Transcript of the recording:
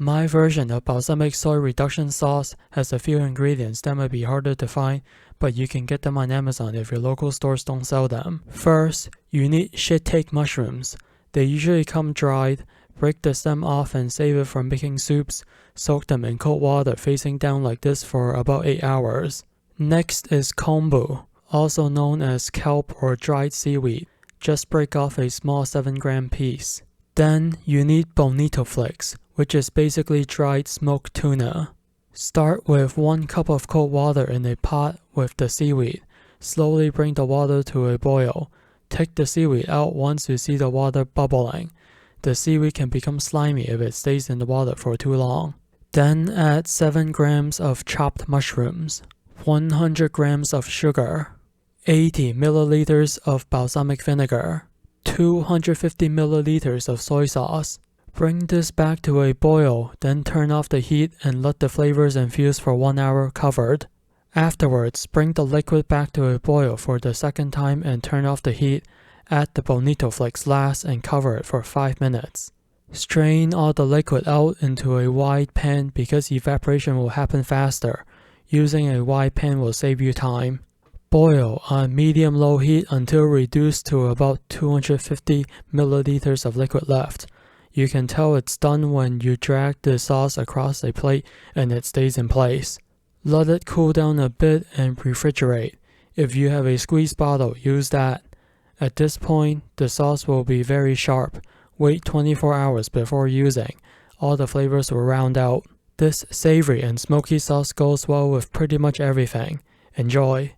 My version of balsamic soy reduction sauce has a few ingredients that might be harder to find, but you can get them on Amazon if your local stores don't sell them. First, you need shiitake mushrooms. They usually come dried. Break the stem off and save it for making soups. Soak them in cold water facing down like this for about 8 hours. Next is kombu, also known as kelp or dried seaweed. Just break off a small 7-gram piece. Then you need bonito flakes, which is basically dried smoked tuna. Start with 1 cup of cold water in a pot with the seaweed. Slowly bring the water to a boil. Take the seaweed out once you see the water bubbling. The seaweed can become slimy if it stays in the water for too long. Then add 7 grams of chopped mushrooms, 100 grams of sugar, 80 milliliters of balsamic vinegar, 250 milliliters of soy sauce. Bring this back to a boil, then turn off the heat and let the flavors infuse for 1 hour covered. Afterwards, bring the liquid back to a boil for the second time and turn off the heat. Add the bonito flakes last and cover it for 5 minutes. Strain all the liquid out into a wide pan because evaporation will happen faster. Using a wide pan will save you time. Boil on medium-low heat until reduced to about 250 milliliters of liquid left. You can tell it's done when you drag the sauce across a plate and it stays in place. Let it cool down a bit and refrigerate. If you have a squeeze bottle, use that. At this point, the sauce will be very sharp. Wait 24 hours before using. All the flavors will round out. This savory and smoky sauce goes well with pretty much everything. Enjoy!